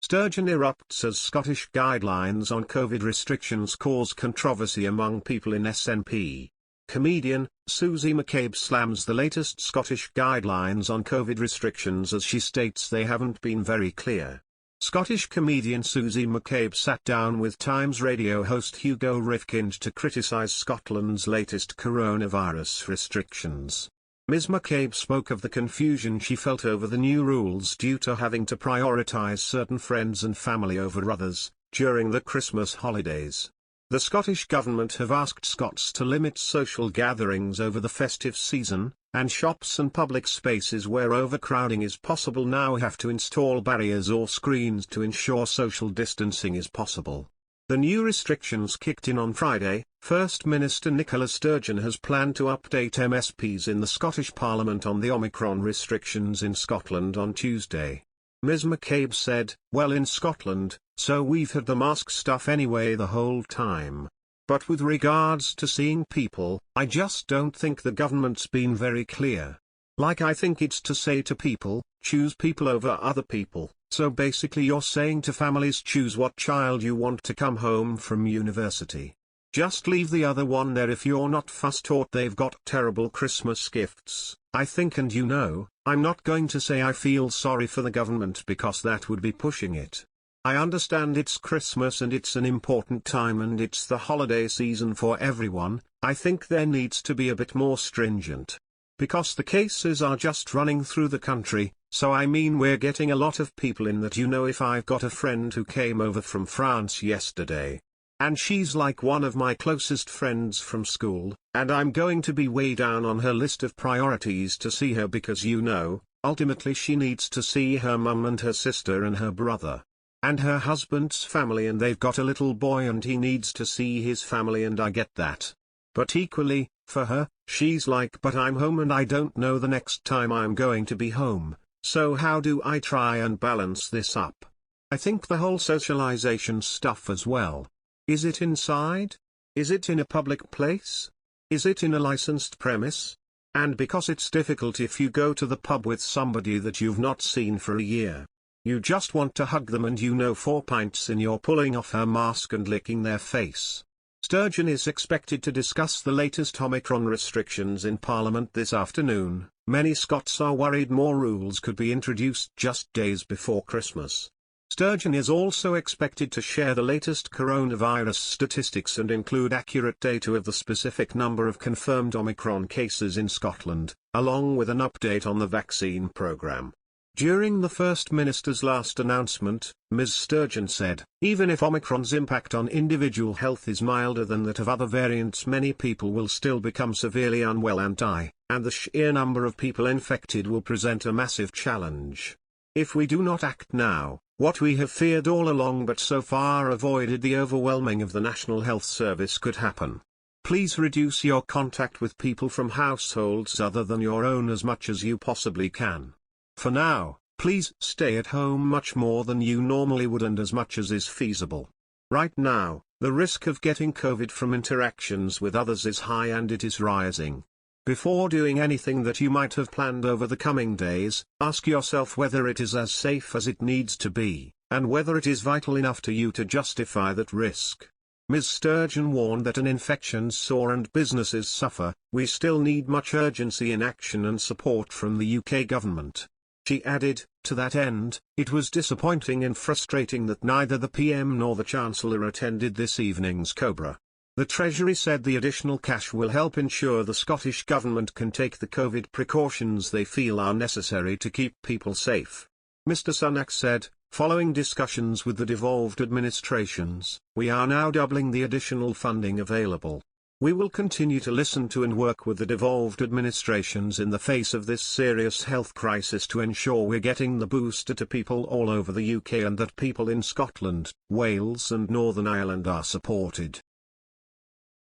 Sturgeon erupts as Scottish guidelines on COVID restrictions cause controversy among people in SNP. Comedian, Susie McCabe slams the latest Scottish guidelines on COVID restrictions as she states they haven't been very clear. Scottish comedian Susie McCabe sat down with Times radio host Hugo Rifkind to criticise Scotland's latest coronavirus restrictions. Ms. McCabe spoke of the confusion she felt over the new rules due to having to prioritise certain friends and family over others, during the Christmas holidays. The Scottish Government have asked Scots to limit social gatherings over the festive season, and shops and public spaces where overcrowding is possible now have to install barriers or screens to ensure social distancing is possible. The new restrictions kicked in on Friday. First Minister Nicola Sturgeon has planned to update MSPs in the Scottish Parliament on the Omicron restrictions in Scotland on Tuesday. Ms. McCabe said, "Well, in Scotland, so we've had the mask stuff anyway the whole time. But with regards to seeing people, I just don't think the government's been very clear. Like, I think it's to say to people, choose people over other people, so basically you're saying to families, choose what child you want to come home from university. Just leave the other one there if you're not fussed or they've got terrible Christmas gifts, I think. And you know, I'm not going to say I feel sorry for the government because that would be pushing it. I understand it's Christmas and it's an important time and it's the holiday season for everyone. I think there needs to be a bit more stringent. Because the cases are just running through the country, so I mean we're getting a lot of people in that. You know, if I've got a friend who came over from France yesterday, and she's like one of my closest friends from school, and I'm going to be way down on her list of priorities to see her because, you know, ultimately she needs to see her mum and her sister and her brother. And her husband's family, and they've got a little boy and he needs to see his family, and I get that. But equally, for her, she's like, but I'm home and I don't know the next time I'm going to be home, so how do I try and balance this up? I think the whole socialization stuff as well. Is it inside? Is it in a public place? Is it in a licensed premise? And because it's difficult if you go to the pub with somebody that you've not seen for a year. You just want to hug them and, you know, 4 pints in, you're pulling off her mask and licking their face. Sturgeon is expected to discuss the latest Omicron restrictions in Parliament this afternoon. Many Scots are worried more rules could be introduced just days before Christmas. Sturgeon is also expected to share the latest coronavirus statistics and include accurate data of the specific number of confirmed Omicron cases in Scotland, along with an update on the vaccine programme. During the First Minister's last announcement, Ms. Sturgeon said, "Even if Omicron's impact on individual health is milder than that of other variants, many people will still become severely unwell and die, and the sheer number of people infected will present a massive challenge. If we do not act now, what we have feared all along but so far avoided, the overwhelming of the National Health Service, could happen. Please reduce your contact with people from households other than your own as much as you possibly can. For now, please stay at home much more than you normally would and as much as is feasible. Right now, the risk of getting COVID from interactions with others is high and it is rising. Before doing anything that you might have planned over the coming days, ask yourself whether it is as safe as it needs to be, and whether it is vital enough to you to justify that risk." Ms. Sturgeon warned that an infections soar and businesses suffer. We still need much urgency in action and support from the UK government. She added, to that end, it was disappointing and frustrating that neither the PM nor the Chancellor attended this evening's Cobra. The Treasury said the additional cash will help ensure the Scottish Government can take the COVID precautions they feel are necessary to keep people safe. Mr. Sunak said, following discussions with the devolved administrations, we are now doubling the additional funding available. We will continue to listen to and work with the devolved administrations in the face of this serious health crisis to ensure we're getting the booster to people all over the UK and that people in Scotland, Wales and Northern Ireland are supported.